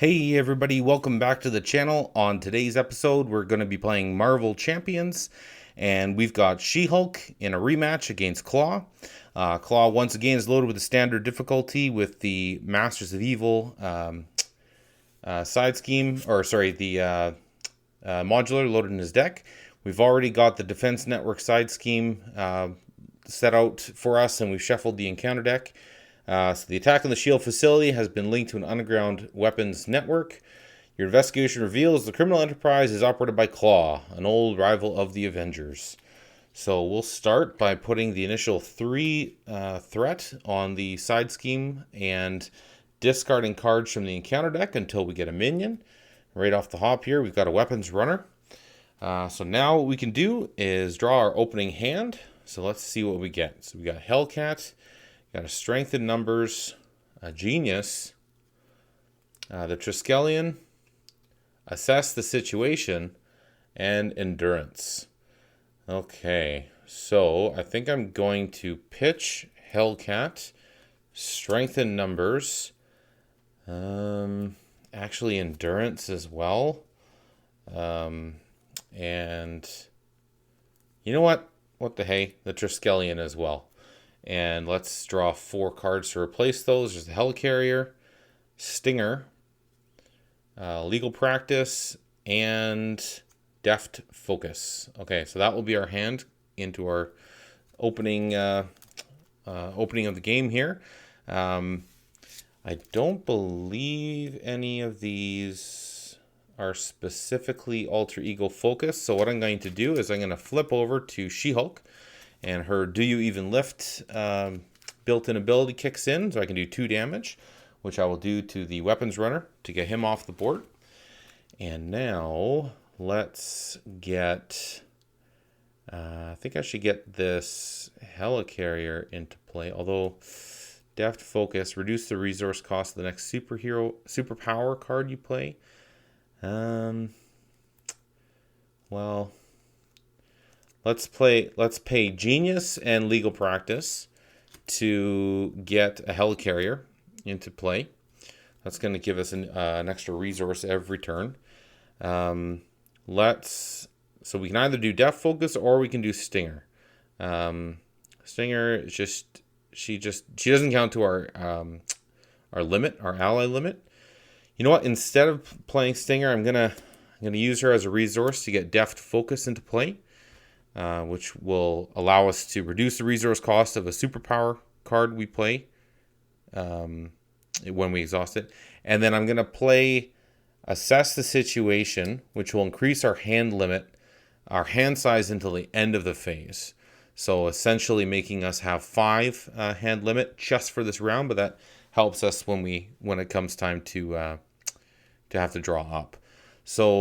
Hey everybody, welcome back to the channel. On today's episode, we're going to be playing Marvel Champions, and we've got She-Hulk in a rematch against Klaw. Klaw once again is loaded with the standard difficulty with the Masters of Evil side scheme, the modular loaded in his deck. We've already got the Defense Network side scheme set out for us, and we've shuffled the encounter deck. So the attack on the shield facility has been linked to an underground weapons network. Your investigation reveals the criminal enterprise is operated by Klaw, an old rival of the Avengers. So we'll start by putting the initial 3 threat on the side scheme and discarding cards from the encounter deck until we get a minion. Right off the hop here, we've got a weapons runner. So now what we can do is draw our opening hand. So let's see what we get. So we got Hellcat. Got a Strength in Numbers, a Genius, the Triskelion, Assess the Situation, and Endurance. Okay, so I think I'm going to pitch Hellcat, Strength in Numbers, actually Endurance as well, and you know what? What the hey? The Triskelion as well. And let's draw 4 cards to replace those. There's the Helicarrier, Stinger, Legal Practice, and Deft Focus. Okay, so that will be our hand into our opening of the game here. I don't believe any of these are specifically Alter Ego Focus. So what I'm going to do is I'm going to flip over to She-Hulk. And her Do You Even Lift built-in ability kicks in, so I can do 2 damage, which I will do to the weapons runner to get him off the board. And now let's get, I think I should get this Helicarrier into play, although Deft Focus, reduce the resource cost of the next superpower card you play. Well, let's pay Genius and Legal Practice to get a Helicarrier into play. That's going to give us an extra resource every turn. So we can either do Deft Focus or we can do Stinger. Stinger is she doesn't count to our limit, our ally limit. You know what? Instead of playing Stinger, I'm gonna use her as a resource to get Deft Focus into play. Which will allow us to reduce the resource cost of a superpower card we play when we exhaust it. And then I'm going to play Assess the Situation, which will increase our hand limit, our hand size until the end of the phase. So essentially making us have 5 hand limit just for this round, but that helps us when it comes time to have to draw up. So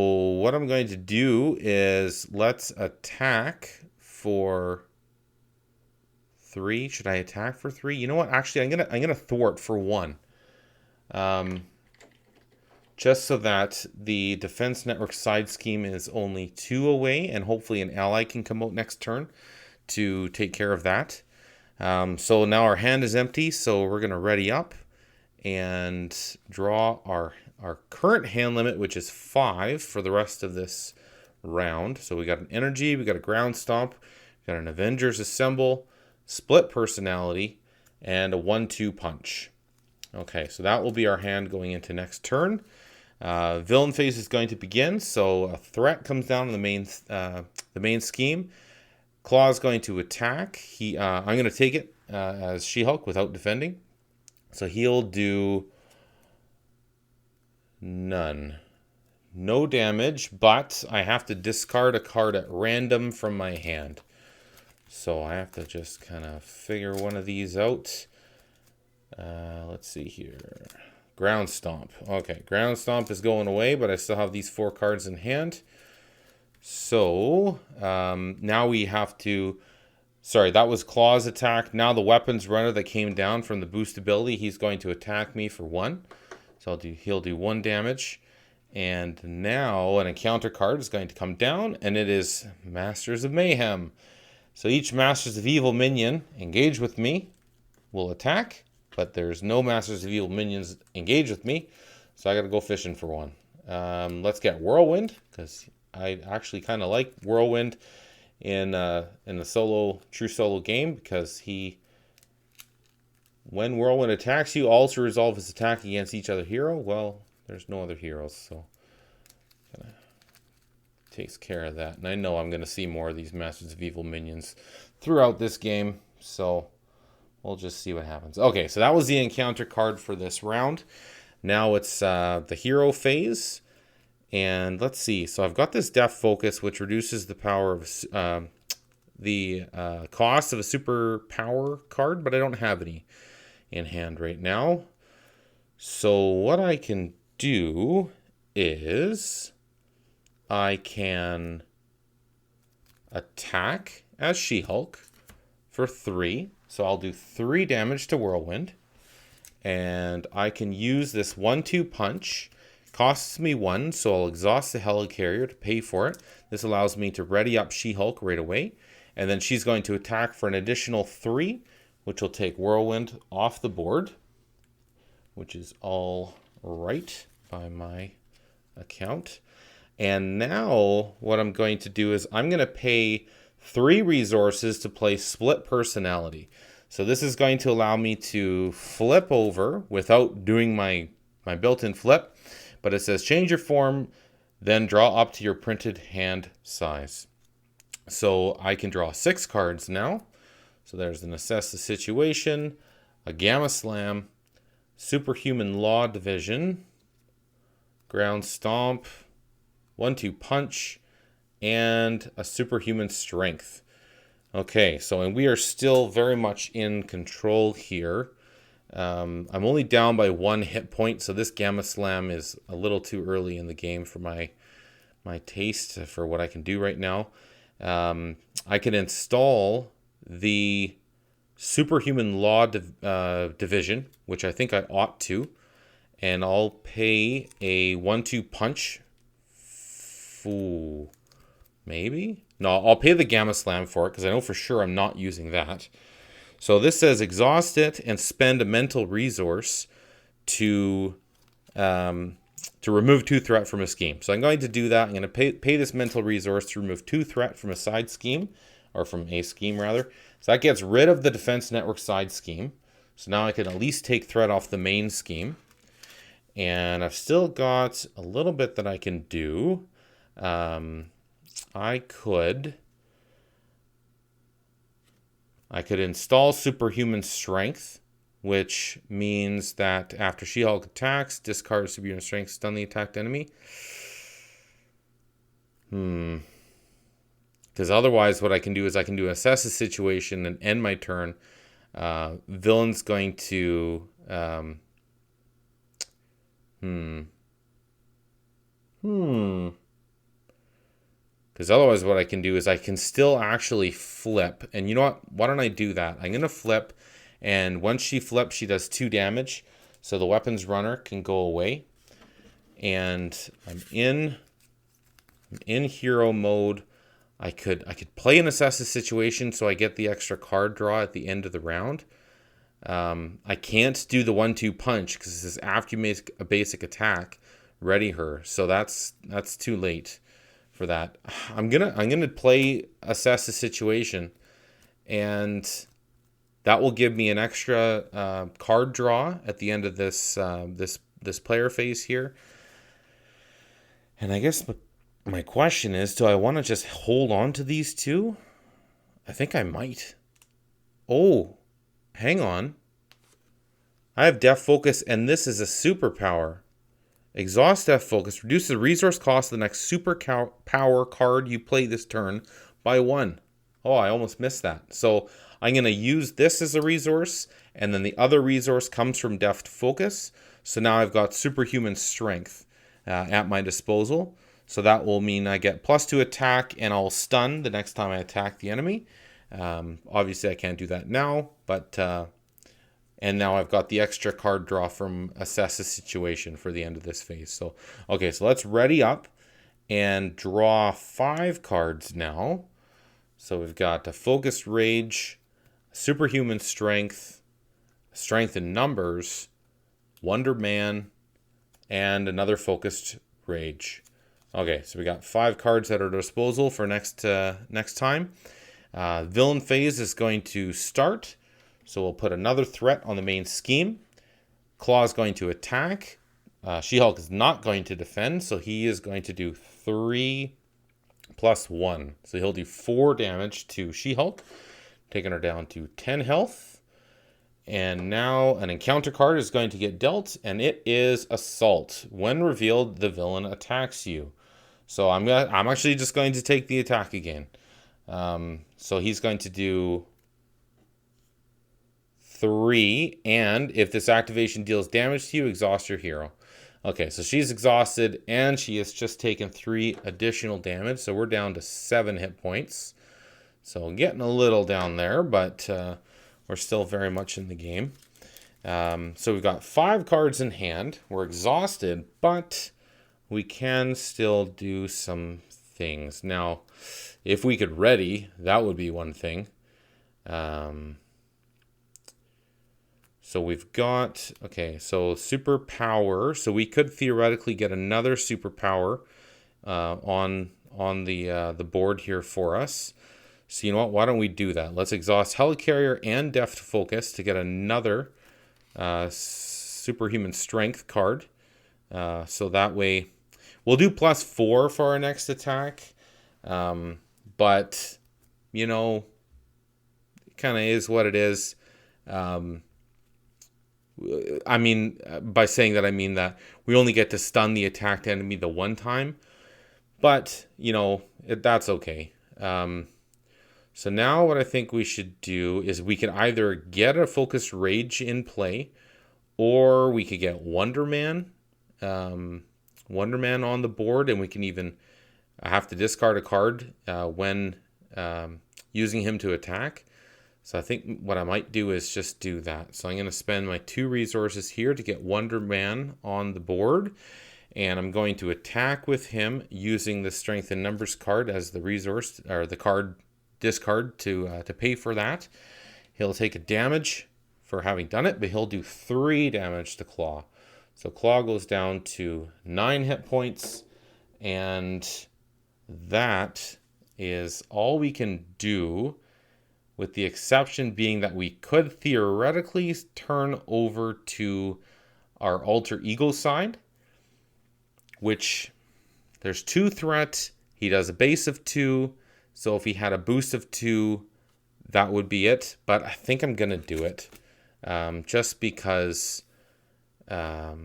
what I'm going to do is let's attack for 3. Should I attack for 3? You know what? Actually, I'm gonna thwart for 1. Just so that the Defense Network side scheme is only 2 away, and hopefully an ally can come out next turn to take care of that. So now our hand is empty, so we're gonna ready up and draw our current hand limit, which is 5 for the rest of this round. So we got an energy, we got a ground stomp, we got an Avengers Assemble, split personality, and a 1-2 punch. Okay, so that will be our hand going into next turn. Villain phase is going to begin, so a threat comes down to the main scheme. Klaw is going to attack. I'm going to take it as She-Hulk without defending. So he'll do none. No damage, but I have to discard a card at random from my hand. So I have to just kind of figure one of these out. Let's see here. Ground Stomp. Okay, Ground Stomp is going away, but I still have these 4 cards in hand. So now we have to... Sorry, that was Klaw's attack. Now the weapons runner that came down from the boost ability, he's going to attack me for 1. So he'll do 1 damage. And now an encounter card is going to come down, and it is Masters of Mayhem. So each Masters of Evil minion engaged with me will attack, but there's no Masters of Evil minions engaged with me. So I got to go fishing for one. Let's get Whirlwind, because I actually kind of like Whirlwind in the true solo game, because when Whirlwind attacks you, also resolve his attack against each other hero. Well, there's no other heroes, so kind of takes care of that. And I know I'm going to see more of these Masters of Evil minions throughout this game, so we'll just see what happens. Okay, so that was the encounter card for this round. Now it's the hero phase. And let's see. So I've got this Deft Focus, which reduces the power of the cost of a super power card, but I don't have any in hand right now. So what I can do is I can attack as She-Hulk for 3. So I'll do 3 damage to Whirlwind. And I can use this 1-2 punch. Costs me 1, so I'll exhaust the Helicarrier to pay for it. This allows me to ready up She-Hulk right away. And then she's going to attack for an additional 3, which will take Whirlwind off the board, which is all right by my account. And now what I'm going to do is I'm going to pay 3 resources to play Split Personality. So this is going to allow me to flip over without doing my built-in flip. But it says change your form, then draw up to your printed hand size. So I can draw 6 cards now. So there's an Assess the Situation, a Gamma Slam, Superhuman Law Division, Ground Stomp, 1-2 Punch, and a Superhuman Strength. Okay, so and we are still very much in control here. I'm only down by 1 hit point, so this Gamma Slam is a little too early in the game for my taste for what I can do right now. I can install the Superhuman Law Division, which I think I ought to, and I'll pay a 1-2 punch. Ooh, maybe? No, I'll pay the Gamma Slam for it, because I know for sure I'm not using that. So this says exhaust it and spend a mental resource to remove 2 threat from a scheme. So I'm going to do that. I'm going to pay this mental resource to remove 2 threat from a side scheme, or from a scheme rather. So that gets rid of the Defense Network side scheme. So now I can at least take threat off the main scheme. And I've still got a little bit that I can do. I could install Superhuman Strength, which means that after She-Hulk attacks, discard Superhuman Strength, stun the attacked enemy. Because otherwise what I can do is I can do Assess the Situation and end my turn. Villain's going to... Because otherwise what I can do is I can still actually flip. And you know what? Why don't I do that? I'm going to flip. And once she flips, she does 2 damage. So the weapons runner can go away. And I'm in hero mode. I could play and Assess the Situation so I get the extra card draw at the end of the round. I can't do the 1-2 punch because it says after you make a basic attack, ready her. So that's too late for that. I'm gonna play Assess the Situation, and that will give me an extra card draw at the end of this player phase here. And I guess my question is, do I want to just hold on to these 2? I think I might. Oh, hang on. I have Deft Focus, and this is a superpower. Exhaust Deft Focus. Reduce the resource cost of the next super power card you play this turn by 1. Oh, I almost missed that. So I'm going to use this as a resource, and then the other resource comes from Deft Focus. So now I've got Superhuman Strength at my disposal. So that will mean I get +2 attack, and I'll stun the next time I attack the enemy. Obviously, I can't do that now, but... and now I've got the extra card draw from Assess the Situation for the end of this phase. So, okay, so let's ready up and draw 5 cards now. So we've got a Focused Rage, Superhuman Strength, Strength in Numbers, Wonder Man, and another focused rage. Okay, so we got 5 cards at our disposal for next time. Villain phase is going to start, so we'll put another threat on the main scheme. Klaw is going to attack. She-Hulk is not going to defend, so he is going to do 3 plus 1. So he'll do 4 damage to She-Hulk, taking her down to 10 health. And now an encounter card is going to get dealt, and it is Assault. When revealed, the villain attacks you. So I'm actually just going to take the attack again. So he's going to do 3, and if this activation deals damage to you, exhaust your hero. Okay, so she's exhausted, and she has just taken 3 additional damage, so we're down to 7 hit points. So getting a little down there, but we're still very much in the game. So we've got 5 cards in hand. We're exhausted, but we can still do some things. Now, if we could ready, that would be one thing. So we've got, okay, so superpower. So we could theoretically get another superpower on the board here for us. So you know what? Why don't we do that? Let's exhaust Helicarrier and Deft Focus to get another superhuman strength card. So that way, we'll do +4 for our next attack. But, you know, it kind of is what it is. I mean, by saying that, I mean that we only get to stun the attacked enemy the one time. But, you know, that's okay. So now what I think we should do is we can either get a focused rage in play, or we could get Wonder Man on the board, and we can even have to discard a card when using him to attack. So I think what I might do is just do that. So I'm going to spend my 2 resources here to get Wonder Man on the board, and I'm going to attack with him using the Strength in Numbers card as the resource, or the card discard to pay for that. He'll take a damage for having done it, but he'll do 3 damage to Klaw. So Klaw goes down to 9 hit points, and that is all we can do, with the exception being that we could theoretically turn over to our alter ego side, which there's 2 threat. He does a base of 2. So if he had a boost of 2, that would be it. But I think I'm going to do it just because I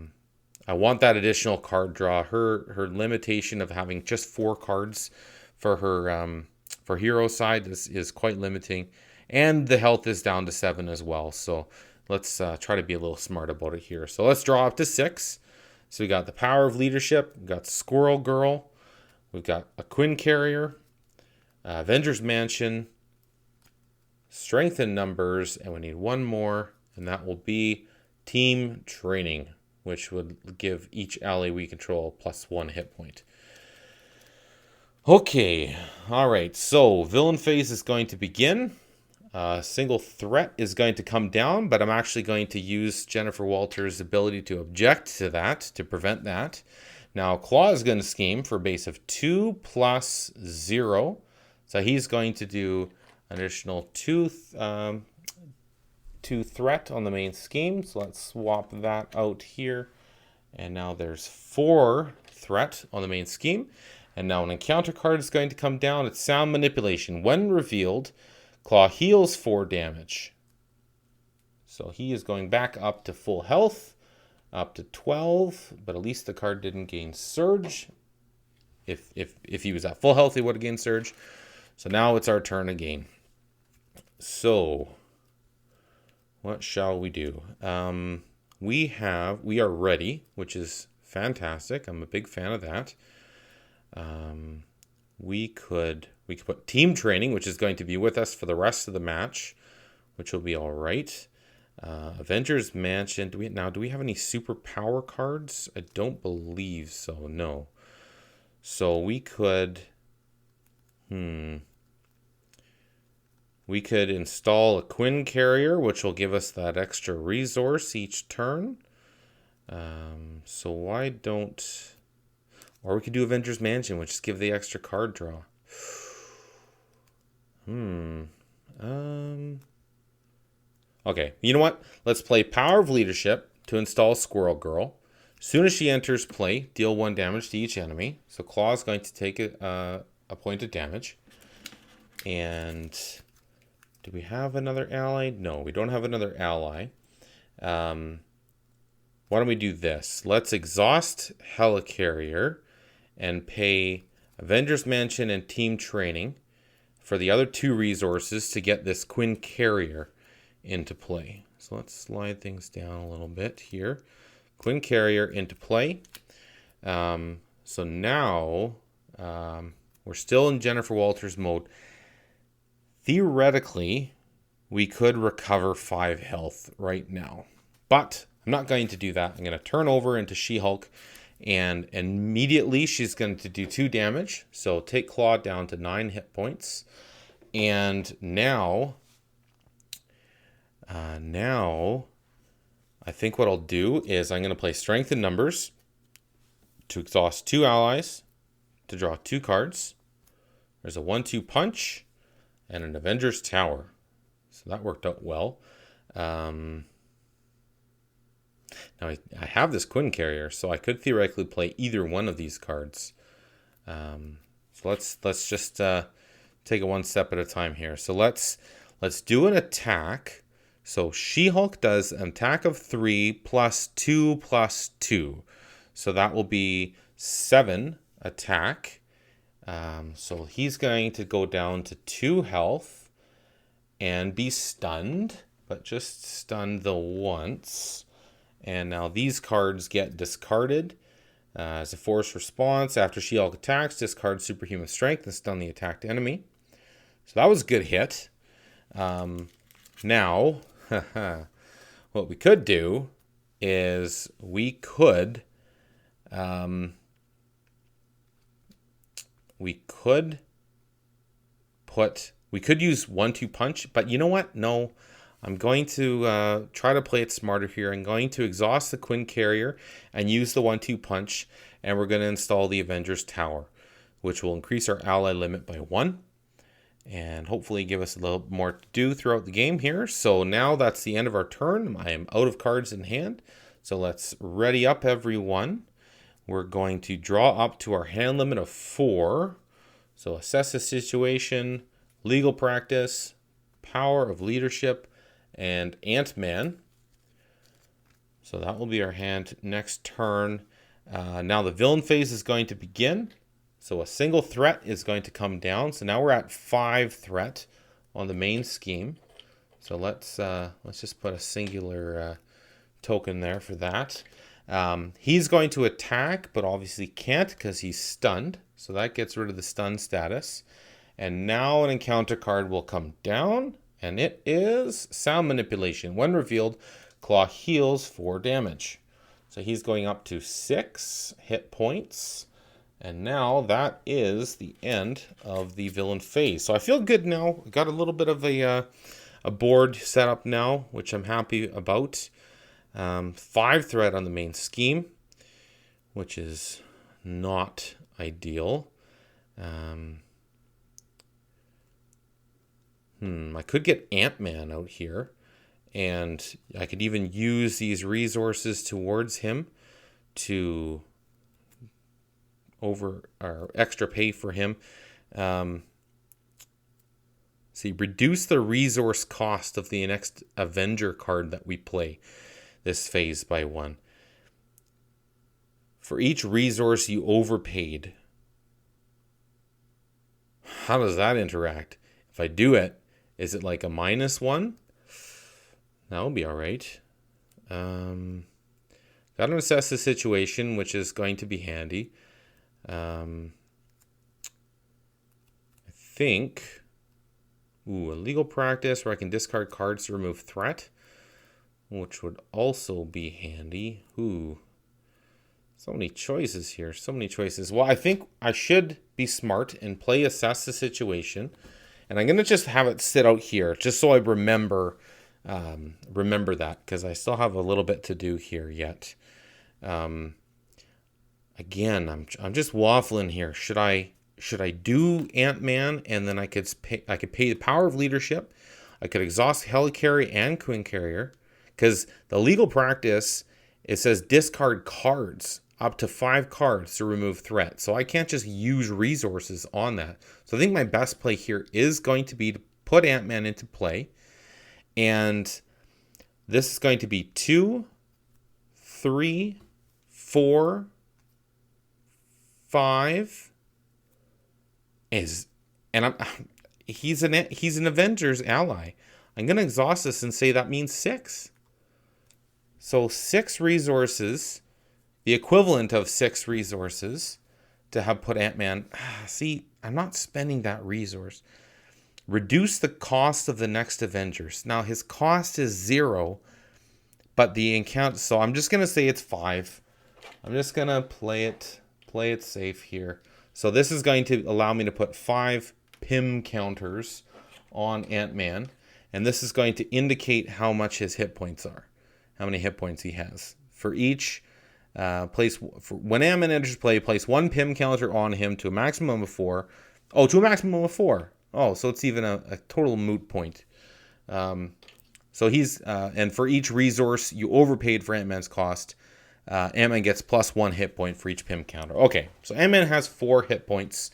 want that additional card draw. Her limitation of having just 4 cards for her for hero side is quite limiting. And the health is down to 7 as well. So let's try to be a little smart about it here. So let's draw up to 6. So we got the Power of Leadership. We've got Squirrel Girl. We've got a Quinn Carrier. Avengers Mansion, Strength in Numbers, and we need 1 more, and that will be Team Training, which would give each ally we control +1 hit point. Okay, all right, so villain phase is going to begin. Single threat is going to come down, but I'm actually going to use Jennifer Walters' ability to object to that, to prevent that. Now, Klaw is going to scheme for a base of 2 plus 0. So he's going to do an additional 2 threat on the main scheme. So let's swap that out here. And now there's 4 threat on the main scheme. And now an encounter card is going to come down. It's Sound Manipulation. When revealed, Klaw heals 4 damage. So he is going back up to full health, up to 12. But at least the card didn't gain Surge. If he was at full health, he would have gained Surge. So now it's our turn again. So, what shall we do? We are ready, which is fantastic. I'm a big fan of that. We could put Team Training, which is going to be with us for the rest of the match, which will be all right. Avengers Mansion. Do we have any superpower cards? I don't believe so. No. So we could. We could install a Quinn Carrier, which will give us that extra resource each turn. So why don't... Or we could do Avengers Mansion, which is give the extra card draw. Okay, you know what? Let's play Power of Leadership to install Squirrel Girl. As soon as she enters play, deal 1 damage to each enemy. So Klaw is going to take a point of damage. And do we have another ally? No, we don't have another ally. Why don't we do this? Let's exhaust Helicarrier and pay Avengers Mansion and Team Training for the other 2 resources to get this Quinn Carrier into play. So let's slide things down a little bit here. Quinn Carrier into play. So now we're still in Jennifer Walters mode. Theoretically, we could recover 5 health right now, but I'm not going to do that. I'm going to turn over into She-Hulk, and immediately she's going to do 2 damage. So take Klaw down to 9 hit points. And now I think what I'll do is I'm going to play Strength in Numbers to exhaust 2 allies to draw 2 cards. There's a 1-2 punch and an Avengers Tower. So that worked out well. Now I have this Quinn Carrier, so I could theoretically play either one of these cards. So let's just take it one step at a time here. So let's do an attack. So She-Hulk does an attack of 3 plus 2 plus 2. So that will be 7 attack. So he's going to go down to 2 health and be stunned, but just stunned the once. And now these cards get discarded as a forced response. After She-Hulk attacks, discard Superhuman Strength and stun the attacked enemy. So that was a good hit. Now, what we could do is we could use 1-2 punch, but you know what? No, I'm going to try to play it smarter here. I'm going to exhaust the Quinn Carrier and use the 1-2 punch, and we're going to install the Avengers Tower, which will increase our ally limit by 1. And hopefully give us a little more to do throughout the game here. So now that's the end of our turn. I am out of cards in hand. So let's ready up everyone. We're going to draw up to our hand limit of 4. So assess the situation, legal practice, power of leadership, and Ant-Man. So that will be our hand next turn. Now the villain phase is going to begin. So a single threat is going to come down. So now we're at 5 threat on the main scheme. So let's just put a singular token there for that. He's going to attack, but obviously can't because he's stunned. So that gets rid of the stun status. And now an encounter card will come down, and it is Sound Manipulation. When revealed, Klaw heals 4 damage. So he's going up to 6 hit points. And now that is the end of the villain phase. So I feel good now. Got a little bit of a board set up now, which I'm happy about. 5 threat on the main scheme, which is not ideal. I could get Ant-Man out here, and I could even use these resources towards him to extra pay for him. See, reduce the resource cost of the next Avenger card that we play this phase by 1. For each resource you overpaid. How does that interact? If I do it, is it like a -1? That'll be all right. Got to assess the situation, which is going to be handy. I think, a legal practice where I can discard cards to remove threat, which would also be handy. So many choices here, so many choices. Well, I think I should be smart and play assess the situation, and I'm going to just have it sit out here, just so I remember that, because I still have a little bit to do here yet. Again, I'm just waffling here. Should I do Ant-Man and then I could pay the power of leadership. I could exhaust Helicarrier and Queen Carrier, because the legal practice, it says discard cards, up to 5 cards to remove threat. So I can't just use resources on that. So I think my best play here is going to be to put Ant-Man into play. And this is going to be 2, 3, 4, 5. He's an Avengers ally. I'm going to exhaust this and say that means 6. So 6 resources, the equivalent of 6 resources to have put Ant-Man. See, I'm not spending that resource. Reduce the cost of the next Avengers. Now his cost is 0, but the encounter. So I'm just going to say it's 5. I'm just going to play it safe here. So this is going to allow me to put 5 PIM counters on Ant-Man. And this is going to indicate how much his hit points are. How many hit points he has. For each, when Ant-Man enters play, place 1 PIM counter on him to a maximum of 4. Oh, to a maximum of 4. Oh, so it's even a total moot point. So he's, and for each resource you overpaid for Ant-Man's cost, Ant-Man gets +1 hit point for each PIM counter. Okay, so Ant-Man has 4 hit points.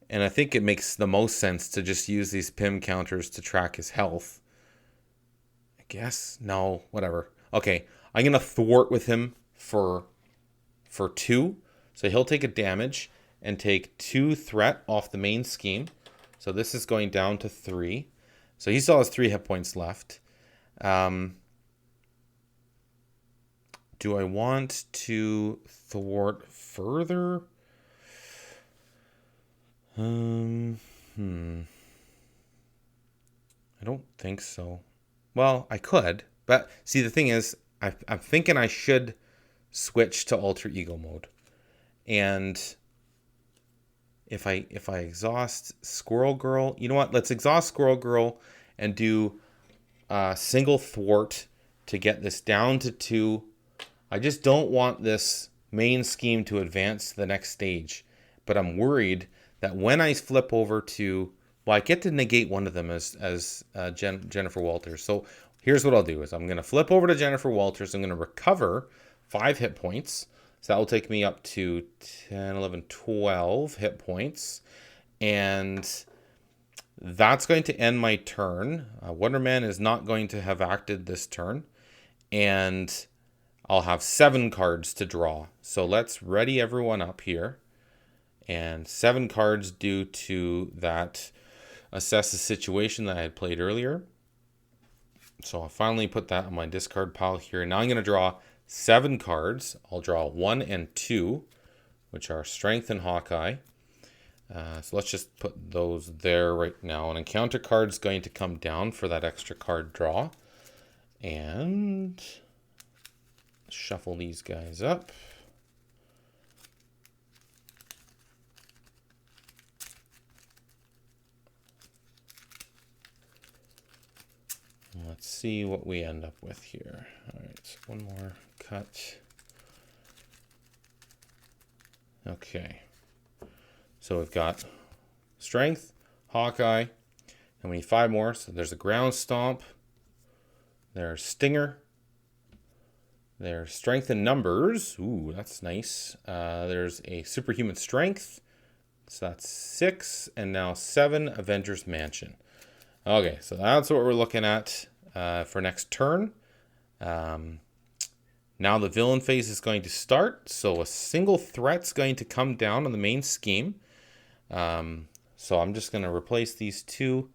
And I think it makes the most sense to just use these PIM counters to track his health. I guess? No, whatever. Okay, I'm going to thwart with him for 2. So he'll take a damage and take 2 threat off the main scheme. So this is going down to 3. So he still has 3 hit points left. Do I want to thwart further? I don't think so. Well, I could, but see, the thing is, I'm thinking I should switch to alter ego mode, and if I exhaust Squirrel Girl, you know what? Let's exhaust Squirrel Girl and do a single thwart to get this down to 2. I just don't want this main scheme to advance to the next stage, but I'm worried that when I flip over to, well, I get to negate one of them as Jennifer Walters. So here's what I'll do is I'm going to flip over to Jennifer Walters. I'm going to recover 5 hit points. So that will take me up to 10, 11, 12 hit points. And that's going to end my turn. Wonder Man is not going to have acted this turn. And I'll have 7 cards to draw. So let's ready everyone up here. And 7 cards due to that assess the situation that I had played earlier. So I'll finally put that on my discard pile here. Now I'm going to draw 7 cards. I'll draw 1 and 2, which are Strength and Hawkeye. So let's just put those there right now. An encounter card is going to come down for that extra card draw. And shuffle these guys up. Let's see what we end up with here. All right, so one more cut. Okay. So we've got Strength, Hawkeye, and we need 5 more. So there's a Ground Stomp. There's Stinger. There's Strength in Numbers. Ooh, that's nice. There's a Superhuman Strength. So that's 6. And now 7, Avengers Mansion. Okay, so that's what we're looking at for next turn. Now the villain phase is going to start. So a single threat's going to come down on the main scheme. So I'm just going to replace these 2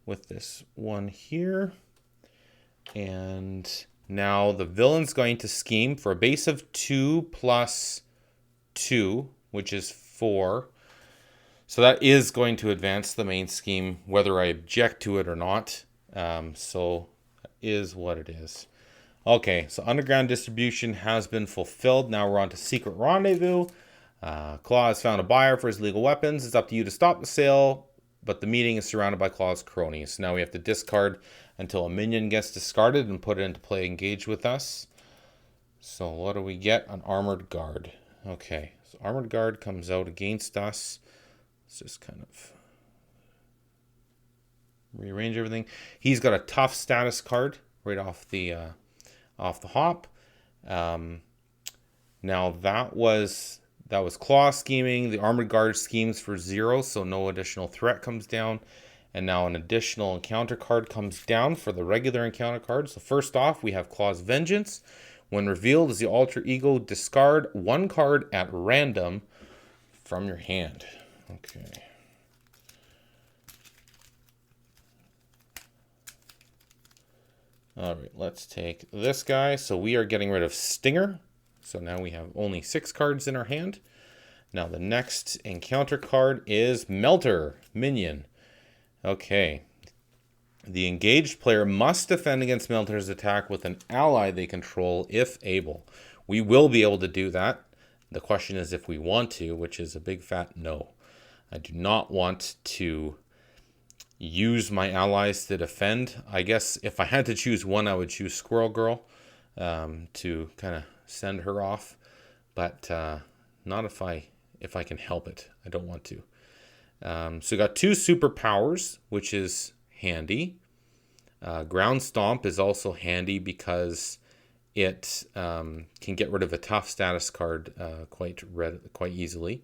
with this one here. And now the villain's going to scheme for a base of 2 plus 2, which is 4. So that is going to advance the main scheme, whether I object to it or not. So that is what it is. Okay, so underground distribution has been fulfilled. Now we're on to Secret Rendezvous. Klaw has found a buyer for his legal weapons. It's up to you to stop the sale, but the meeting is surrounded by Klaw's cronies. So now we have to discard until a minion gets discarded and put into play engage with us. So what do we get? An armored guard. Okay, so armored guard comes out against us. Let's just kind of rearrange everything. He's got a tough status card right off the hop. Now that was Klaw scheming. The armored guard schemes for 0, so no additional threat comes down. And now an additional encounter card comes down for the regular encounter card. So first off, we have Claw's Vengeance. When revealed as the alter ego, discard 1 card at random from your hand. Okay. All right, let's take this guy. So we are getting rid of Stinger. So now we have only 6 cards in our hand. Now the next encounter card is Melter, minion. Okay. The engaged player must defend against Melter's attack with an ally they control if able. We will be able to do that. The question is if we want to, which is a big fat no. I do not want to use my allies to defend. I guess if I had to choose one, I would choose Squirrel Girl to kind of send her off. But not if I can help it. I don't want to. So we got 2 superpowers, which is handy. Ground Stomp is also handy because it can get rid of a tough status card quite easily.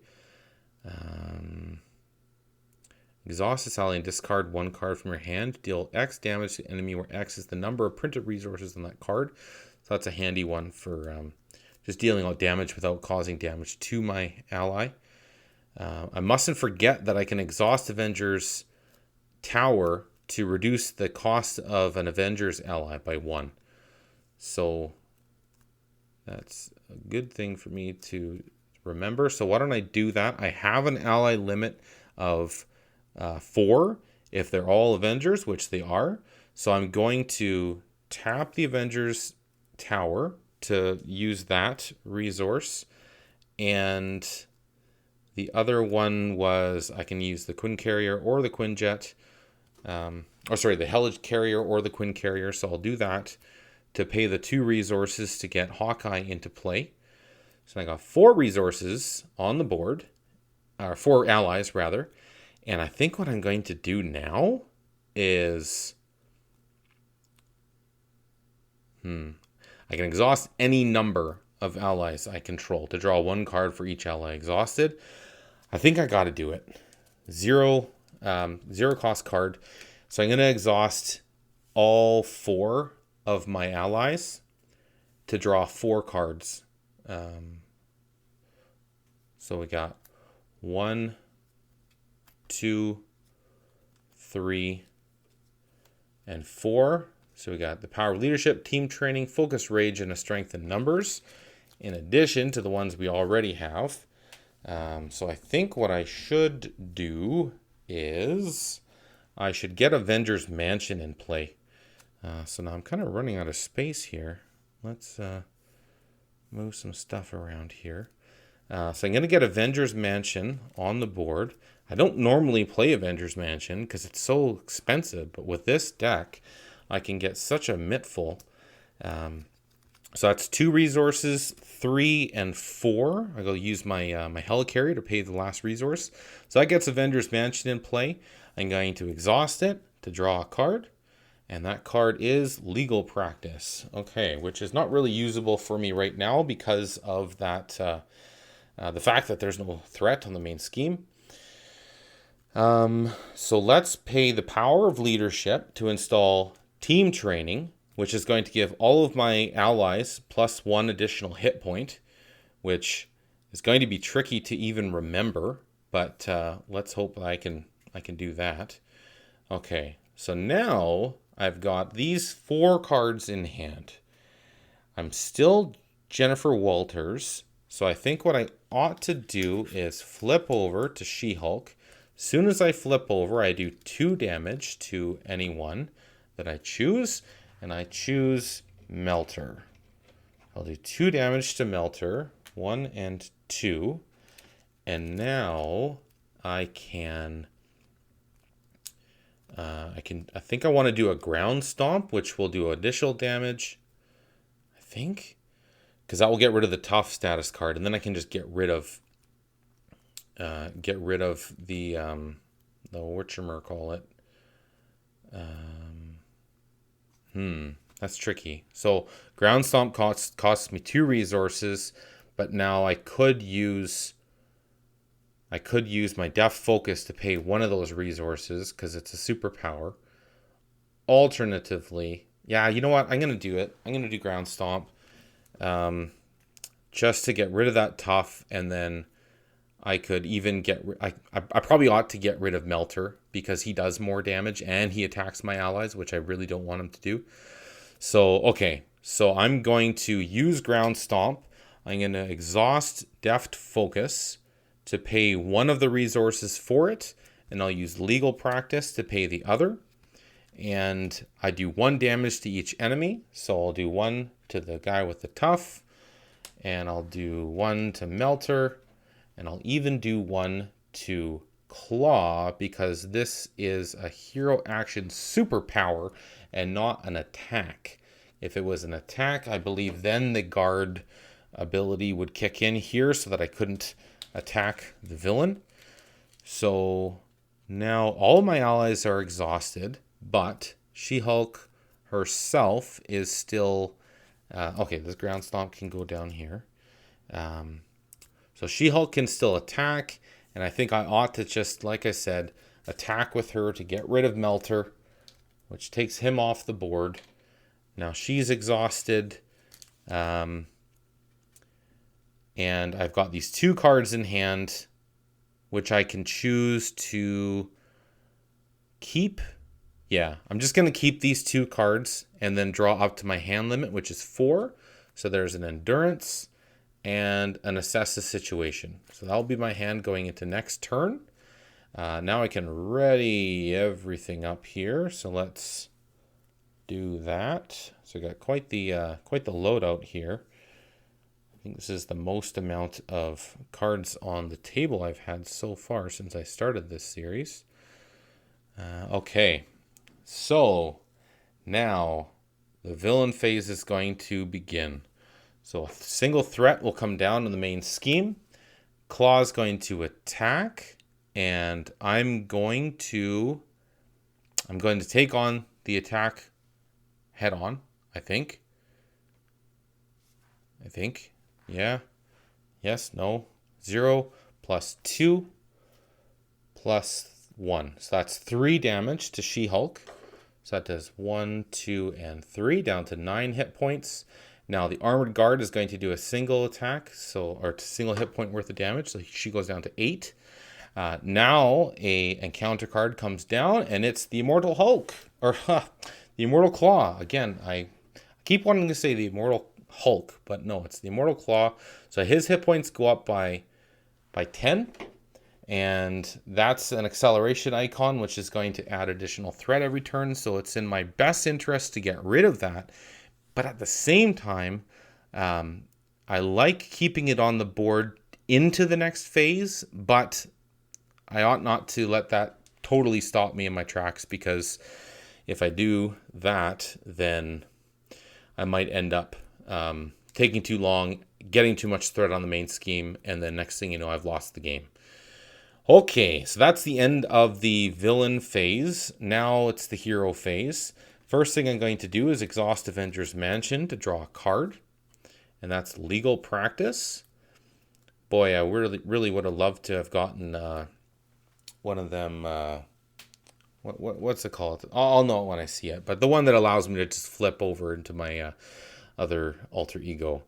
Exhaust this ally and discard 1 card from your hand. Deal X damage to the enemy, where X is the number of printed resources on that card. So that's a handy one for just dealing out damage without causing damage to my ally. I mustn't forget that I can exhaust Avenger's Tower to reduce the cost of an Avenger's ally by 1. So that's a good thing for me to remember. So why don't I do that? I have an ally limit of 4 if they're all Avengers, which they are. So I'm going to tap the Avenger's Tower to use that resource. And the other one was I can use the Quinn Carrier or the Quinjet. The Helicarrier or the Quinn Carrier. So I'll do that to pay the 2 resources to get Hawkeye into play. So I got 4 resources on the board, or 4 allies rather. And I think what I'm going to do now is I can exhaust any number of allies I control to draw 1 card for each ally exhausted. I think I got to do it. 0 cost card. So I'm going to exhaust all 4 of my allies to draw 4 cards. So we got 1, 2, 3, and 4. So we got the Power of Leadership, Team Training, Focus, Rage, and a Strength in Numbers, in addition to the ones we already have. So I think what I should do is I should get Avengers Mansion in play. So now I'm kind of running out of space here. Let's move some stuff around here. So I'm going to get Avengers Mansion on the board. I don't normally play Avengers Mansion because it's so expensive, but with this deck, I can get such a mittful. So that's 2 resources, 3 and 4. I'm going to use my my Helicarrier to pay the last resource. So that gets Avengers Mansion in play. I'm going to exhaust it to draw a card. And that card is Legal Practice. Okay, which is not really usable for me right now because of that the fact that there's no threat on the main scheme. So let's pay the Power of Leadership to install Team Training, which is going to give all of my allies plus 1 additional hit point, which is going to be tricky to even remember, but let's hope I can do that. Okay, so now I've got these 4 cards in hand. I'm still Jennifer Walters, so I think what I ought to do is flip over to She-Hulk. As soon as I flip over, I do 2 damage to anyone that I choose, and I choose Melter. I'll do 2 damage to Melter, 1 and 2, and now I can I think I want to do a ground stomp, which will do additional damage. I think, because that will get rid of the tough status card, and then I can just get rid of the whatchamacallit. That's tricky. So ground stomp costs me 2 resources, but now I could use my def focus to pay one of those resources because it's a superpower. Alternatively, yeah, you know what? I'm gonna do it. I'm gonna do ground stomp, just to get rid of that tough, and then I could even I probably ought to get rid of Melter because he does more damage and he attacks my allies, which I really don't want him to do. So, okay. So I'm going to use ground stomp. I'm going to exhaust deft focus to pay one of the resources for it. And I'll use legal practice to pay the other. And I do 1 damage to each enemy. So I'll do 1 to the guy with the tough. And I'll do 1 to Melter. And I'll even do 1 to Klaw because this is a hero action superpower and not an attack. If it was an attack, I believe then the guard ability would kick in here so that I couldn't attack the villain. So now all of my allies are exhausted, but She-Hulk herself is still... okay, this ground stomp can go down here. So She-Hulk can still attack, and I think I ought to just, like I said, attack with her to get rid of Melter, which takes him off the board. Now she's exhausted, and I've got these 2 cards in hand, which I can choose to keep. Yeah, I'm just going to keep these 2 cards and then draw up to my hand limit, which is 4. So there's an endurance and an assess the situation. So that'll be my hand going into next turn. Now I can ready everything up here. So let's do that. So I got quite the loadout here. I think this is the most amount of cards on the table I've had so far since I started this series. Okay, so now the villain phase is going to begin. So a single threat will come down in the main scheme. Klaw is going to attack, and I'm going to take on the attack head on, I think. Yeah. Yes, no. 0 plus 2 plus 1. So that's 3 damage to She-Hulk. So that does 1, 2, and 3, down to 9 hit points. Now the armored guard is going to do a single attack, or single hit point worth of damage, so she goes down to 8. Now a encounter card comes down, and it's the Immortal Hulk, or the Immortal Klaw. Again, I keep wanting to say the Immortal Hulk, but no, it's the Immortal Klaw. So his hit points go up by 10, and that's an acceleration icon, which is going to add additional threat every turn. So it's in my best interest to get rid of that. But at the same time, I like keeping it on the board into the next phase, but I ought not to let that totally stop me in my tracks, because if I do that, then I might end up taking too long, getting too much threat on the main scheme, and then next thing you know, I've lost the game. Okay, so that's the end of the villain phase. Now it's the hero phase. First thing I'm going to do is exhaust Avengers Mansion to draw a card, and that's legal practice. Boy, I really would have loved to have gotten one of them. What's it called? I'll know it when I see it, but the one that allows me to just flip over into my other alter ego.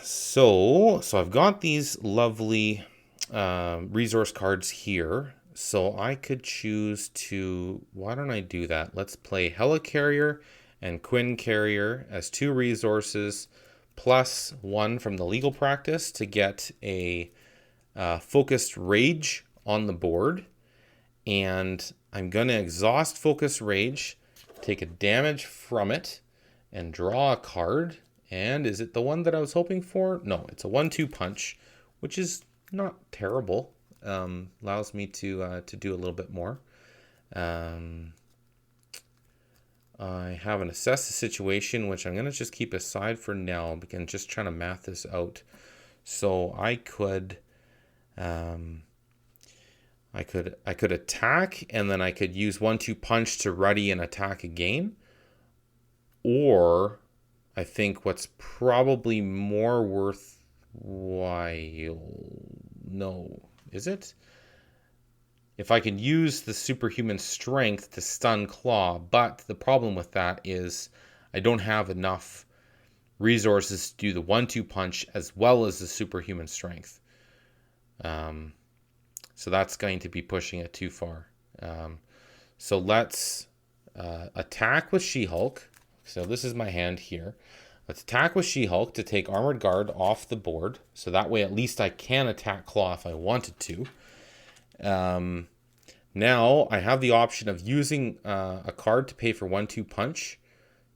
So I've got these lovely resource cards here. So I could choose to, why don't I do that? Let's play Helicarrier and Quinn Carrier as 2 resources, plus 1 from the legal practice to get a focused rage on the board. And I'm going to exhaust focus rage, take a damage from it, and draw a card. And is it the one that I was hoping for? No, it's a 1-2 punch, which is not terrible. allows me to do a little bit more. I have an assess the situation, which I'm going to just keep aside for now because I'm just trying to math this out. So I could attack, and then I could use 1-2 punch to ready and attack again. Or I think what's probably more worthwhile, no, is it? If I could use the superhuman strength to stun Klaw, but the problem with that is I don't have enough resources to do the 1-2 punch as well as the superhuman strength. So that's going to be pushing it too far. So let's attack with She-Hulk. So this is my hand here. Let's attack with She-Hulk to take Armored Guard off the board. So that way at least I can attack Klaw if I wanted to. Now I have the option of using a card to pay for 1-2 punch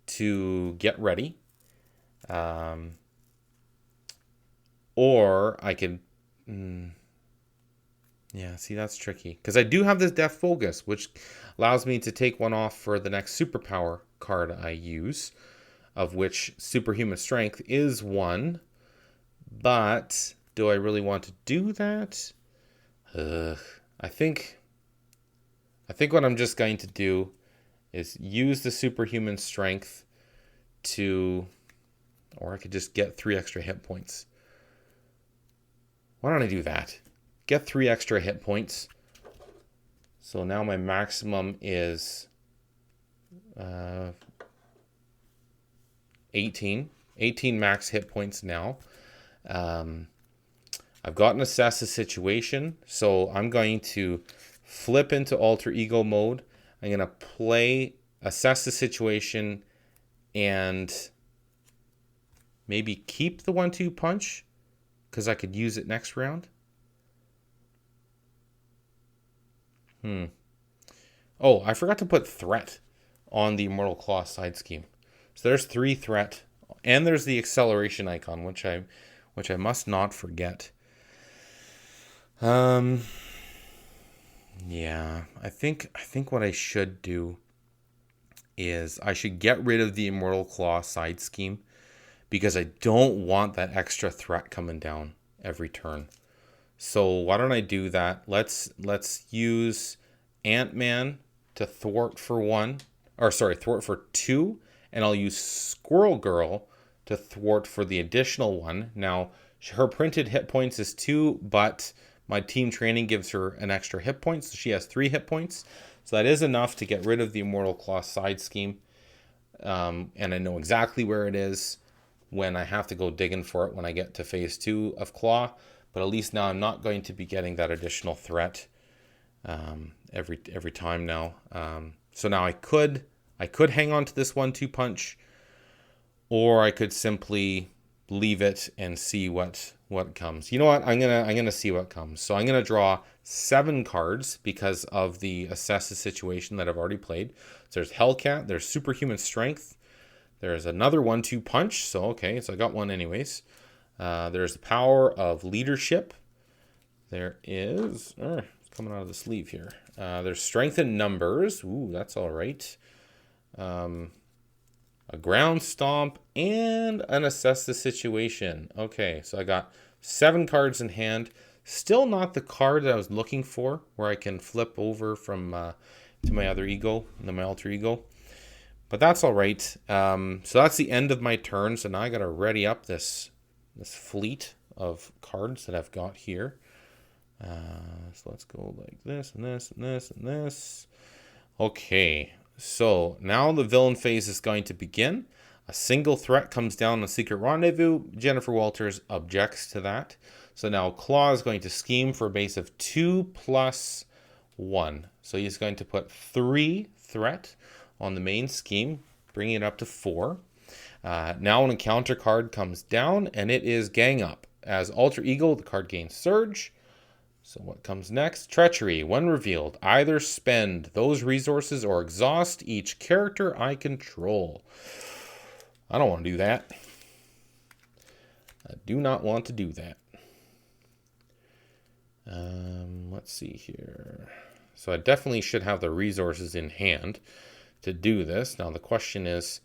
to get ready. Or I could... yeah, see, that's tricky. Because I do have this Death Focus, which allows me to take one off for the next superpower card I use, of which Superhuman Strength is one. But do I really want to do that? I think what I'm just going to do is use the Superhuman Strength to... Or I could just get 3 extra hit points. Why don't I do that? Get 3 extra hit points. So now my maximum is 18. 18 max hit points now. I've gotten assess the situation. So I'm going to flip into alter ego mode. I'm going to play assess the situation and maybe keep the 1-2 punch because I could use it next round. Oh, I forgot to put threat on the Immortal Klaw side scheme. So there's 3 threat, and there's the acceleration icon, which I must not forget. Yeah, I think what I should do is I should get rid of the Immortal Klaw side scheme because I don't want that extra threat coming down every turn. So why don't I do that? Let's use Ant-Man to thwart for 1, or sorry, thwart for 2, and I'll use Squirrel Girl to thwart for the additional 1. Now, her printed hit points is 2, but my team training gives her an extra hit point, so she has 3 hit points. So that is enough to get rid of the Immortal Klaw side scheme. And I know exactly where it is when I have to go digging for it when I get to phase 2 of Klaw. But at least now I'm not going to be getting that additional threat every time now. So now I could hang on to this 1-2 punch, or I could simply leave it and see what comes. You know what? I'm gonna see what comes. So I'm gonna draw 7 cards because of the assess the situation that I've already played. So there's Hellcat, there's Superhuman Strength, there's another 1-2 punch. So okay, so I got one anyways. There's the Power of Leadership. There is... it's coming out of the sleeve here. There's Strength in Numbers. Ooh, that's all right. A Ground Stomp and an Assess the Situation. Okay, so I got 7 cards in hand. Still not the card that I was looking for, where I can flip over from to my other ego, my alter ego. But that's all right. So that's the end of my turn. So now I got to ready up this fleet of cards that I've got here. So let's go like this and this and this and this. Okay, so now the villain phase is going to begin. A single threat comes down on Secret Rendezvous. Jennifer Walters objects to that. So now Klaw is going to scheme for a base of 2 + 1. So he's going to put 3 threat on the main scheme, bringing it up to 4. Now an encounter card comes down, and it is Gang Up. As Alter Ego, the card gains Surge. So what comes next? Treachery. When revealed, either spend those resources or exhaust each character I control. I don't want to do that. I do not want to do that. Let's see here. So I definitely should have the resources in hand to do this. Now the question is,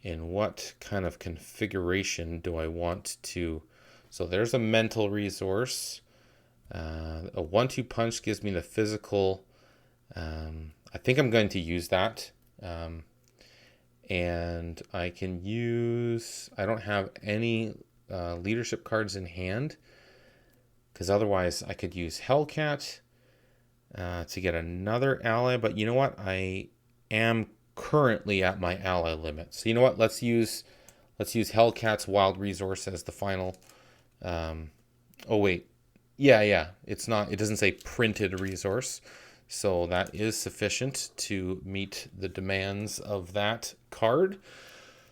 in what kind of configuration do I want to... So there's a mental resource. A 1-2 punch gives me the physical. I think I'm going to use that. And I can use... I don't have any leadership cards in hand, because otherwise I could use Hellcat to get another ally. But you know what? I am currently at my ally limit. So you know what? Let's use Hellcat's wild resource as the final. Oh wait. Yeah. It's not. It doesn't say printed resource. So that is sufficient to meet the demands of that card.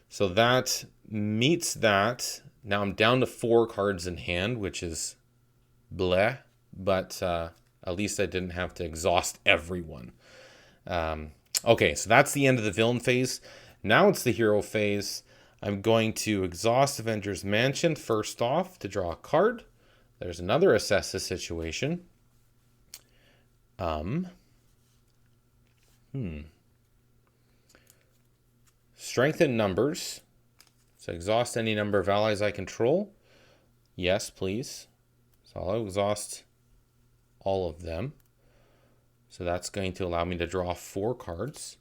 So that meets that. Now I'm down to 4 cards in hand, which is bleh, but at least I didn't have to exhaust everyone. Okay, so that's the end of the villain phase. Now it's the hero phase. I'm going to exhaust Avengers Mansion first off to draw a card. There's another assess the situation. Strengthen numbers. So exhaust any number of allies I control. Yes, please. So I'll exhaust all of them. So that's going to allow me to draw 4 cards.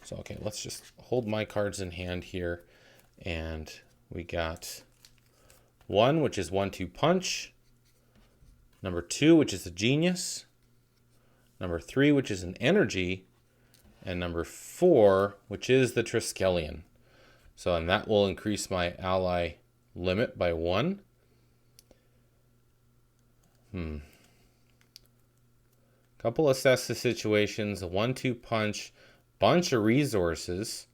So, okay, let's just hold my cards in hand here. And we got 1, which is 1-2 punch. Number 2, which is a genius. Number 3, which is an energy. And number 4, which is the Triskelion. So, and that will increase my ally limit by 1. Couple assess the situations, a 1-2 punch, bunch of resources.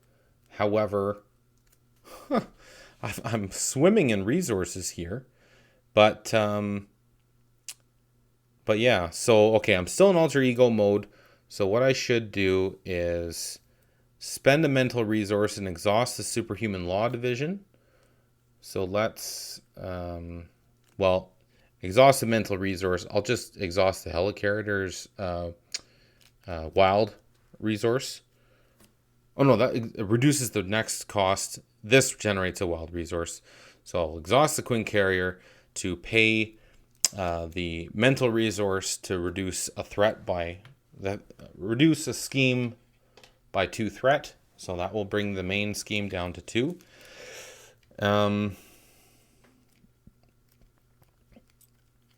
However, I'm swimming in resources here. But yeah, so okay, I'm still in alter ego mode. So what I should do is spend a mental resource and exhaust the superhuman law division. So let's, exhaust the mental resource. I'll just exhaust the Helicarrier's wild resource. Oh no, that reduces the next cost. This generates a wild resource. So I'll exhaust the Queen Carrier to pay the mental resource to reduce a threat by that, reduce a scheme by 2 threat. So that will bring the main scheme down to 2.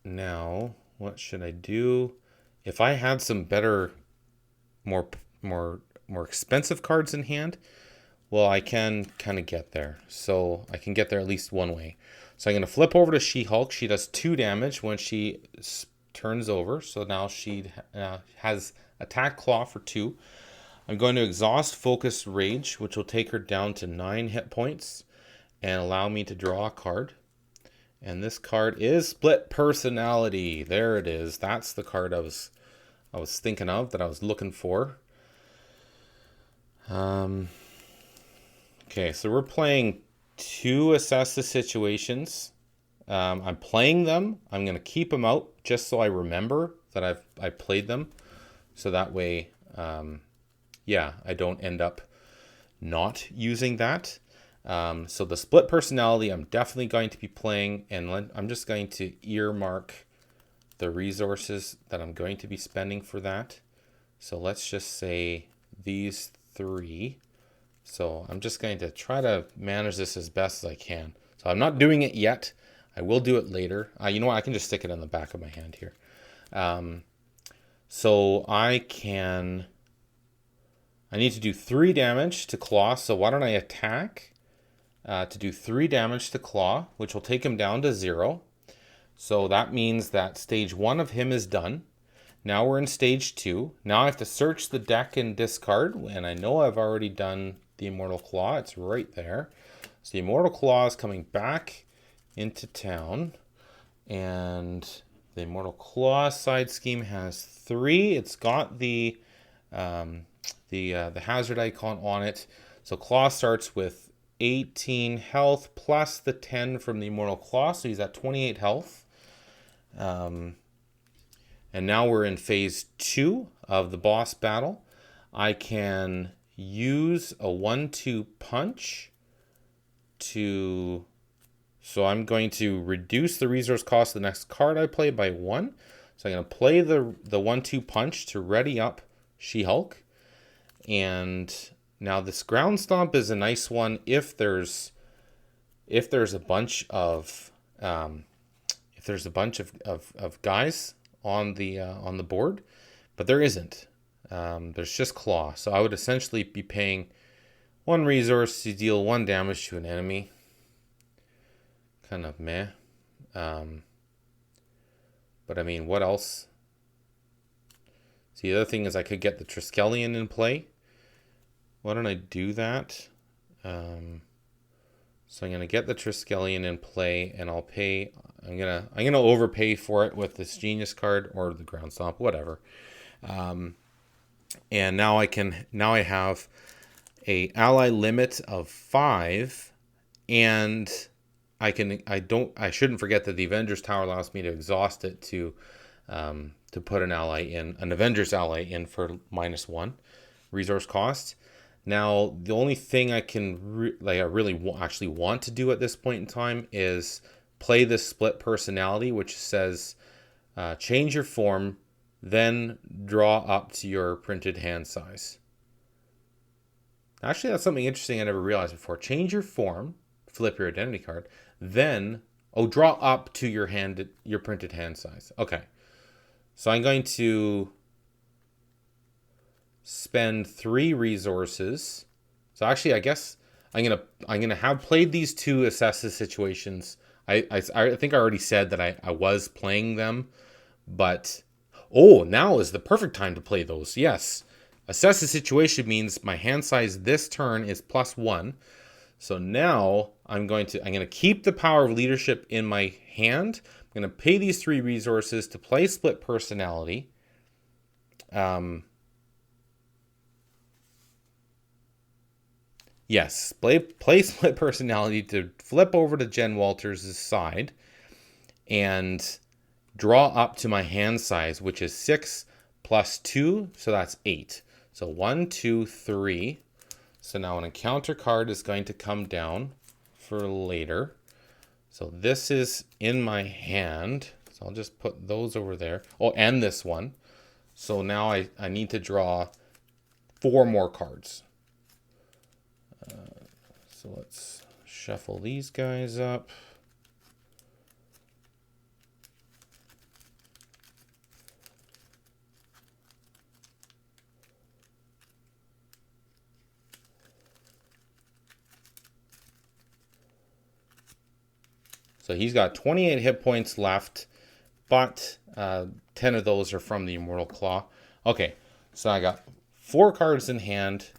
Now, what should I do? If I had some better, more expensive cards in hand, well, I can kind of get there. So I can get there at least one way. So I'm going to flip over to She-Hulk. She does 2 damage when she turns over. So now she has attack Klaw for 2. I'm going to exhaust Focus Rage, which will take her down to 9 hit points and allow me to draw a card. And this card is Split Personality. There it is. That's the card I was thinking of, that I was looking for. Okay, so we're playing 2 assess the situations. I'm playing them. I'm going to keep them out just so I remember that I played them. So that way, I don't end up not using that. So the Split Personality, I'm definitely going to be playing, and I'm just going to earmark the resources that I'm going to be spending for that. So let's just say these 3. So I'm just going to try to manage this as best as I can. So I'm not doing it yet. I will do it later. You know what? I can just stick it on the back of my hand here. So I need to do 3 damage to Klaw. So why don't I attack to do 3 damage to Klaw, which will take him down to 0. So that means that stage 1 of him is done. Now we're in stage 2. Now I have to search the deck and discard, and I know I've already done the Immortal Klaw. It's right there. So the Immortal Klaw is coming back into town, and the Immortal Klaw side scheme has 3. It's got the hazard icon on it. So Klaw starts with 18 health plus the 10 from the Immortal Klaw, so he's at 28 health. And now we're in phase 2 of the boss battle. I can use a 1-2 punch to... So I'm going to reduce the resource cost of the next card I play by 1. So I'm going to play the 1-2 punch to ready up She-Hulk. And now this ground stomp is a nice one if there's a bunch of guys on the board, but there isn't. There's just Klaw. So I would essentially be paying 1 resource to deal 1 damage to an enemy. Kind of meh. But I mean, what else? See, the other thing is I could get the Triskelion in play. Why don't I do that? So I'm gonna get the Triskelion in play, and I'll pay. I'm gonna overpay for it with this Genius card or the Ground Stomp, whatever. And now I have a ally limit of 5, and I shouldn't forget that the Avengers Tower allows me to exhaust it to put an Avengers ally in for -1 resource cost. Now, the only thing I can actually want to do at this point in time is play this split personality, which says change your form, then draw up to your printed hand size. Actually, that's something interesting I never realized before. Change your form, flip your identity card, then draw up to your printed hand size. Okay, so I'm going to spend 3 resources. So actually, I guess I'm gonna have played these 2 assess the situations. I think I already said that I was playing them, but now is the perfect time to play those. Yes, assess the situation means my hand size this turn is +1. So now I'm going to keep the power of leadership in my hand. I'm going to pay these 3 resources to play split personality. Yes, play split personality to flip over to Jen Walters' side and draw up to my hand size, which is 6 + 2, so that's 8. So 1, 2, 3. So now an encounter card is going to come down for later. So this is in my hand. So I'll just put those over there. Oh, and this one. So now I need to draw 4 more cards. So let's shuffle these guys up. So he's got 28 hit points left, but 10 of those are from the Immortal Klaw. Okay, so I got 4 cards in hand,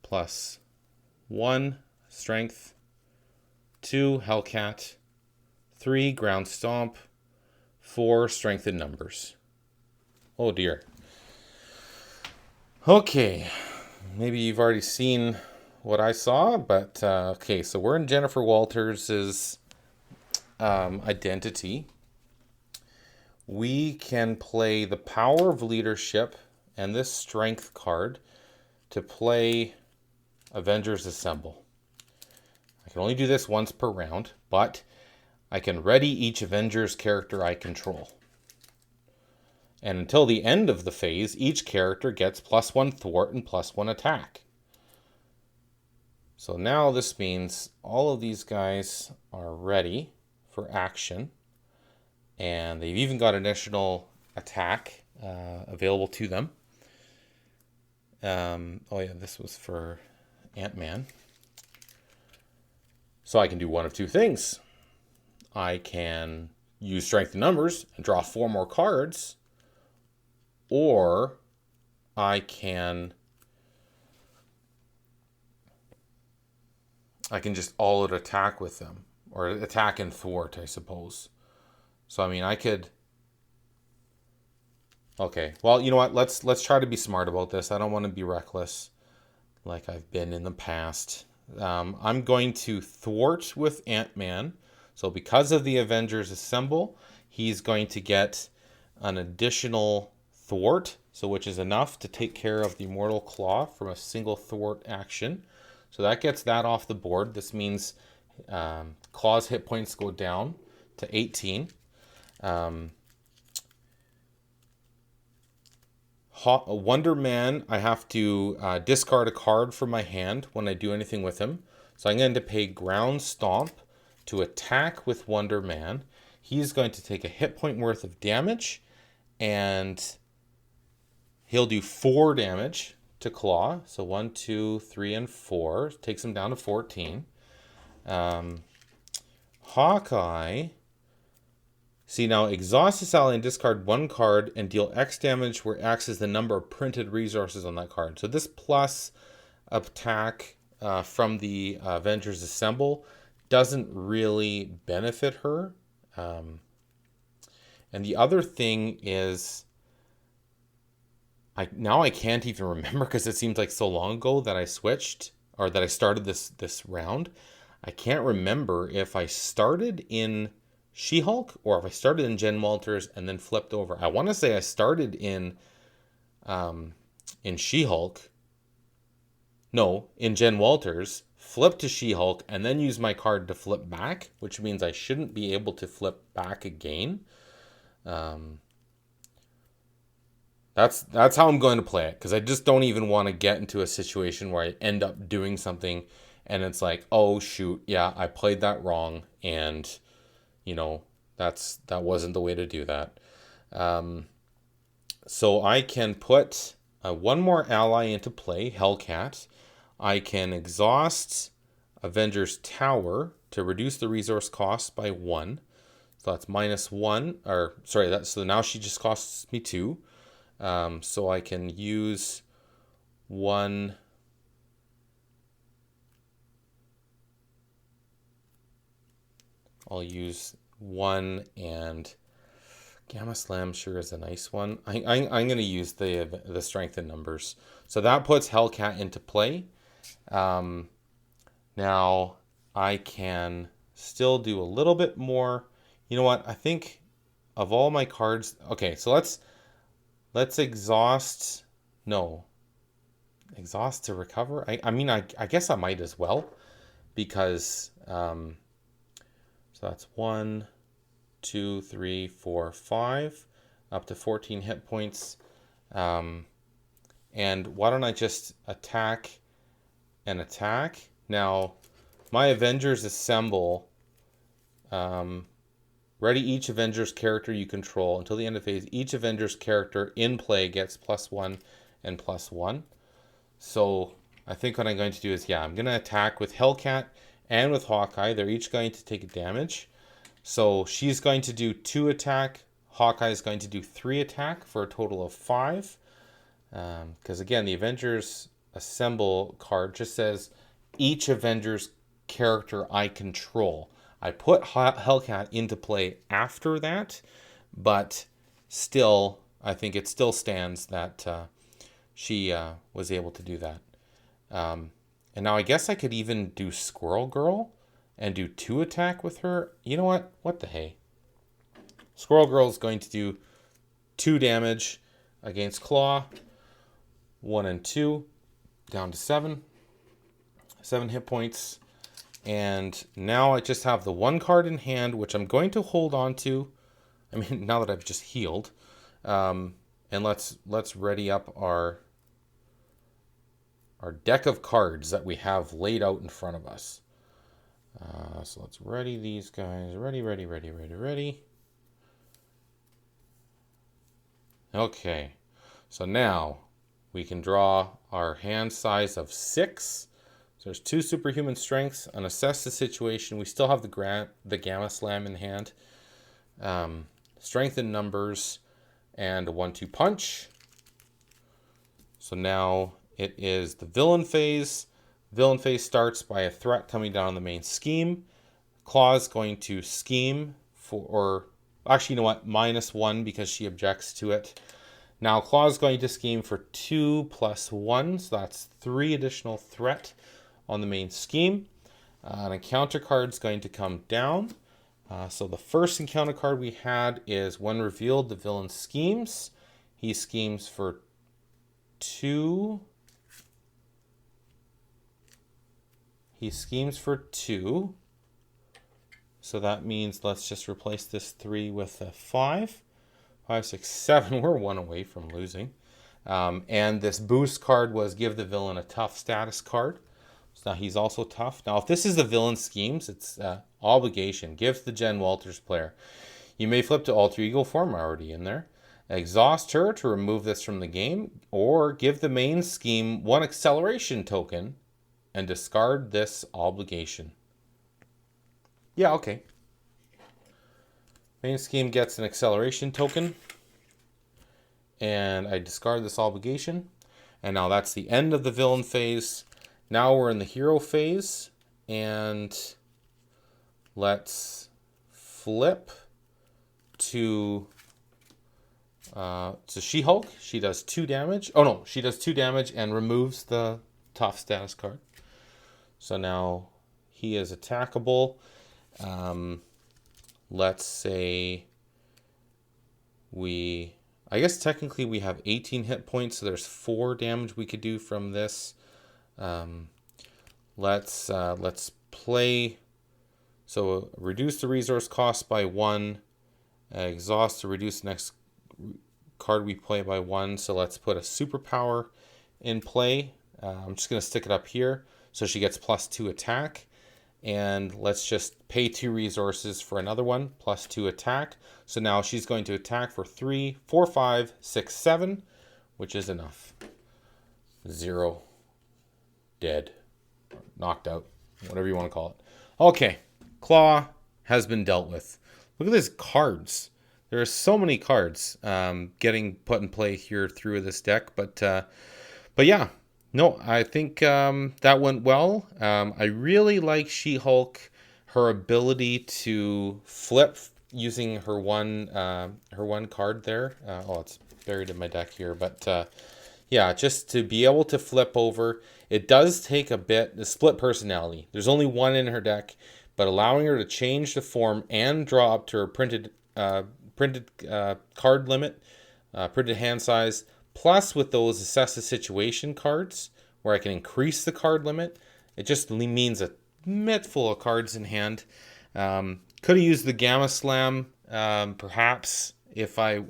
+1 Strength, 2 Hellcat, 3 Ground Stomp, 4 Strength in Numbers. Oh dear. Okay, maybe you've already seen what I saw, but okay, so we're in Jennifer Walters' identity. We can play the Power of Leadership and this Strength card to play Avengers Assemble. I can only do this once per round, but I can ready each Avengers character I control. And until the end of the phase, each character gets +1 thwart and +1 attack. So now this means all of these guys are ready for action, and they've even got additional attack available to them. Oh yeah, this was for Ant-Man. So I can do one of 2 things. I can use Strength in Numbers and draw 4 more cards, or I can just all-out attack with them, or attack and thwart, I suppose. So I mean, I could. Okay, well, you know what? Let's try to be smart about this. I don't want to be reckless, like I've been in the past. I'm going to thwart with Ant-Man. So because of the Avengers Assemble, he's going to get an additional thwart, so which is enough to take care of the Immortal Claw from a single thwart action. So that gets that off the board. This means Claw's hit points go down to 18. Wonder Man, I have to discard a card from my hand when I do anything with him. So I'm going to pay Ground Stomp to attack with Wonder Man. He's going to take a hit point worth of damage, and he'll do 4 damage to Claw. So 1, 2, 3, and 4. Takes him down to 14. Hawkeye. See, now exhaust this ally and discard 1 card and deal X damage where X is the number of printed resources on that card. So this plus attack from the Avengers Assemble doesn't really benefit her. And the other thing is, I can't even remember because it seems like so long ago that I switched or that I started this round. I can't remember if I started in She-Hulk or if I started in Jen Walters and then flipped over. I want to say I started in She-Hulk. No, in Jen Walters, flip to She-Hulk, and then use my card to flip back, which means I shouldn't be able to flip back again. That's how I'm going to play it, because I just don't even want to get into a situation where I end up doing something and it's like, oh shoot, yeah, I played that wrong, and that wasn't the way to do that. So I can put one more ally into play, Hellcat. I can exhaust Avengers Tower to reduce the resource cost by 1. So that's -1, or sorry, so now she just costs me 2. So I can use 1. I'll use 1, and Gamma Slam sure is a nice one. I'm going to use the strength in numbers. So that puts Hellcat into play. Now I can still do a little bit more. You know what? I think of all my cards. Okay, so let's exhaust. No, exhaust to recover. I mean, I guess I might as well, because so that's 1, 2, 3, 4, 5, up to 14 hit points. And why don't I just attack and attack? Now, my Avengers Assemble. Ready each Avengers character you control until the end of phase. Each Avengers character in play gets +1 and +1. So I think what I'm going to do is, I'm going to attack with Hellcat and with Hawkeye. They're each going to take damage. So she's going to do 2 attack. Hawkeye is going to do 3 attack for a total of 5. Because again, the Avengers Assemble card just says each Avengers character I control. I put Hellcat into play after that, but still, I think it still stands that she was able to do that. And now I guess I could even do Squirrel Girl and do 2 attack with her. You know what? What the hey? Squirrel Girl is going to do 2 damage against Klaw. 1 and 2, down to 7. 7 hit points. And now I just have the 1 card in hand, which I'm going to hold on to. I mean, now that I've just healed. And let's ready up our deck of cards that we have laid out in front of us. So let's ready these guys. Ready. Okay. So now we can draw our hand size of 6. So there's 2 superhuman strengths. And assess the situation. We still have the Gamma Slam in hand. Strength in numbers. And a 1-2 punch. So now it is the villain phase. Villain phase starts by a threat coming down on the main scheme. Klaw is going to scheme for, actually, you know what? -1 because she objects to it. Now Klaw is going to scheme for 2 + 1, so that's 3 additional threat on the main scheme. And a counter card is going to come down. So the first encounter card we had is when revealed, the villain schemes. He schemes for 2. He schemes for 2. So that means let's just replace this 3 with a 5. 5, 6, 7. We're 1 away from losing. And this boost card was give the villain a tough status card. So now he's also tough. Now, if this is the villain schemes, it's obligation. Give the Jen Walters player. You may flip to alter ego form, already in there. Exhaust her to remove this from the game, or give the main scheme 1 acceleration token and discard this obligation. Yeah, okay. Main scheme gets an acceleration token, and I discard this obligation. And now that's the end of the villain phase. Now we're in the hero phase, and let's flip to She-Hulk. She does 2 damage. Oh no, she does 2 damage and removes the tough status card. So now he is attackable. Let's say I guess technically we have 18 hit points, so there's 4 damage we could do from this. Let's play. So reduce the resource cost by 1. Exhaust to reduce the next card we play by 1. So let's put a superpower in play. I'm just going to stick it up here so she gets +2 attack. And let's just pay 2 resources for another one, +2 attack. So now she's going to attack for 3, 4, 5, 6, 7, which is enough. 0. Dead. Knocked out. Whatever you want to call it. Okay. Klaw has been dealt with. Look at these cards. There are so many cards getting put in play here through this deck. But yeah. No, I think that went well. I really like She-Hulk, her ability to flip using her one card there. Oh, it's buried in my deck here, but yeah, just to be able to flip over. It does take a bit. The split personality. There's only 1 in her deck, but allowing her to change the form and draw up to her printed card limit, printed hand size. Plus, with those assess the situation cards, where I can increase the card limit, it just means a mitt full of cards in hand. Could have used the Gamma Slam, perhaps, if I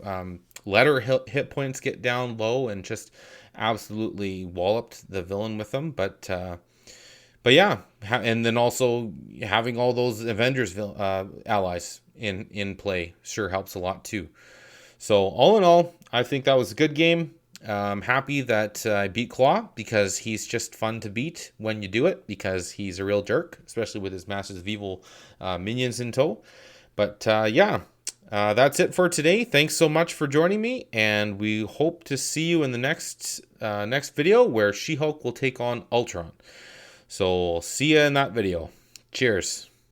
let her hit points get down low and just absolutely walloped the villain with them. But yeah, and then also having all those Avengers allies in play sure helps a lot too. So all in all, I think that was a good game. I'm happy that I beat Klaw, because he's just fun to beat when you do it, because he's a real jerk, especially with his Masters of Evil minions in tow. But yeah, that's it for today. Thanks so much for joining me, and we hope to see you in the next video, where She-Hulk will take on Ultron. So see you in that video. Cheers.